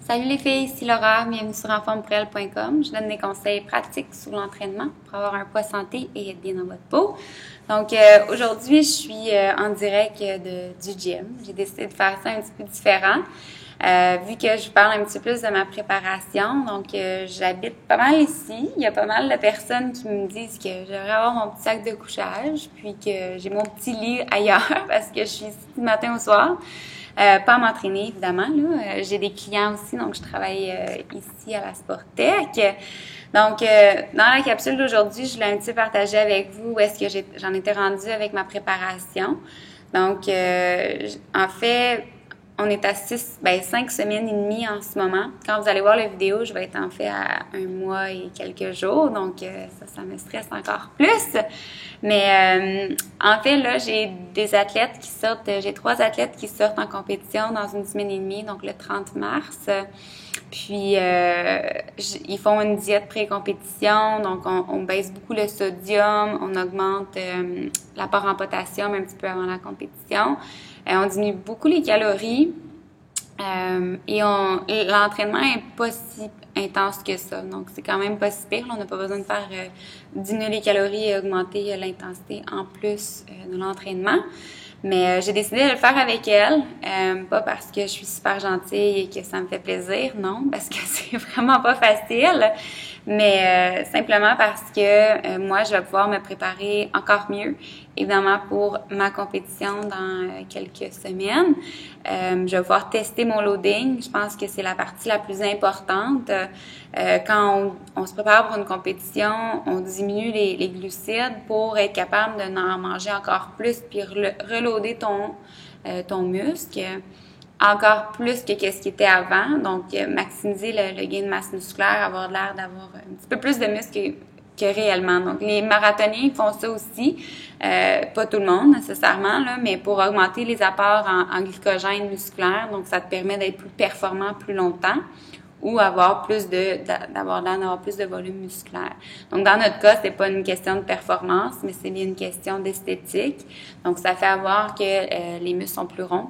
Salut les filles, ici Laura, bienvenue sur enformepourelle.com. Je donne des conseils pratiques sur l'entraînement pour avoir un poids santé et être bien dans votre peau. Donc aujourd'hui, je suis en direct du gym. J'ai décidé de faire ça un petit peu différent. Vu que je parle un petit peu plus de ma préparation, donc j'habite pas mal ici. Il y a pas mal de personnes qui me disent que j'aimerais avoir mon petit sac de couchage, puis que j'ai mon petit lit ailleurs parce que je suis ici du matin au soir. Pas à m'entraîner, évidemment. Là. J'ai des clients aussi, donc je travaille ici à la Sportec. Donc, dans la capsule d'aujourd'hui, je voulais un petit peu partager avec vous où est-ce que j'en étais rendue avec ma préparation. Donc, en fait, on est à 5 semaines et demie en ce moment. Quand vous allez voir la vidéo, je vais être en fait à 1 mois et quelques jours. Donc, ça me stresse encore plus. Mais en fait, là, j'ai des athlètes qui sortent. J'ai 3 athlètes qui sortent en compétition dans une semaine et demie, donc le 30 mars. Puis, ils font une diète pré-compétition, donc on baisse beaucoup le sodium, on augmente l'apport en potassium un petit peu avant la compétition. On diminue beaucoup les calories et l'entraînement est pas si intense que ça. Donc, c'est quand même pas si pire. Là, on n'a pas besoin de faire diminuer les calories et augmenter l'intensité en plus de l'entraînement. Mais j'ai décidé de le faire avec elle, pas parce que je suis super gentille et que ça me fait plaisir, non, parce que c'est vraiment pas facile, mais simplement parce que moi, je vais pouvoir me préparer encore mieux, évidemment, pour ma compétition dans quelques semaines. Je vais pouvoir tester mon loading. Je pense que c'est la partie la plus importante. Quand on se prépare pour une compétition, on diminue les glucides pour être capable de en manger encore plus puis reloader ton muscle encore plus que ce qui était avant. Donc, maximiser le gain de masse musculaire, avoir l'air d'avoir un petit peu plus de muscle que réellement. Donc, les marathoniens font ça aussi. Pas tout le monde nécessairement, là, mais pour augmenter les apports en glycogène musculaire. Donc, ça te permet d'être plus performant plus longtemps ou d'avoir plus de volume musculaire. Donc, dans notre cas, c'est pas une question de performance, mais c'est bien une question d'esthétique. Donc, ça fait avoir que les muscles sont plus ronds.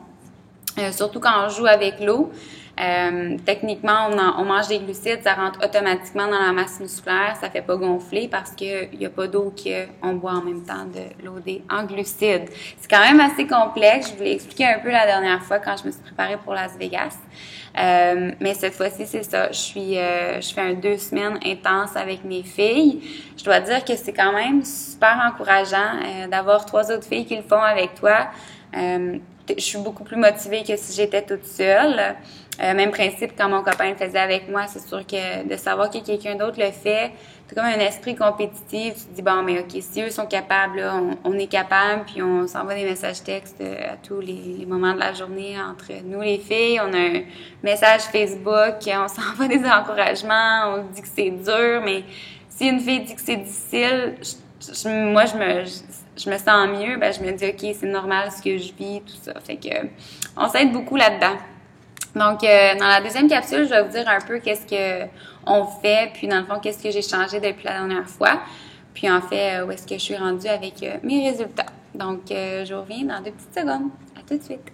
Surtout quand on joue avec l'eau. Techniquement, on mange des glucides, ça rentre automatiquement dans la masse musculaire, ça fait pas gonfler parce qu'il y a pas d'eau qu'on boit en même temps de l'eau en glucides. C'est quand même assez complexe. Je vous l'ai expliqué un peu la dernière fois quand je me suis préparée pour Las Vegas. Mais cette fois-ci, c'est ça. Je fais un 2 semaines intense avec mes filles. Je dois dire que c'est quand même super encourageant d'avoir 3 autres filles qui le font avec toi. Je suis beaucoup plus motivée que si j'étais toute seule. Même principe quand mon copain le faisait avec moi, c'est sûr que de savoir que quelqu'un d'autre le fait, c'est comme un esprit compétitif. Tu te dis, bon, mais OK, si eux sont capables, là, on est capable, puis on s'envoie des messages textes à tous les moments de la journée entre nous, les filles. On a un message Facebook, on s'envoie des encouragements, on dit que c'est dur, mais si une fille dit que c'est difficile, moi, je me sens mieux, ben je me dis, OK, c'est normal ce que je vis, tout ça. Fait que on s'aide beaucoup là-dedans. Donc, dans la deuxième capsule, je vais vous dire un peu qu'est-ce que on fait, puis dans le fond, qu'est-ce que j'ai changé depuis la dernière fois. Puis en fait, où est-ce que je suis rendue avec mes résultats. Donc, je vous reviens dans 2 petites secondes. À tout de suite.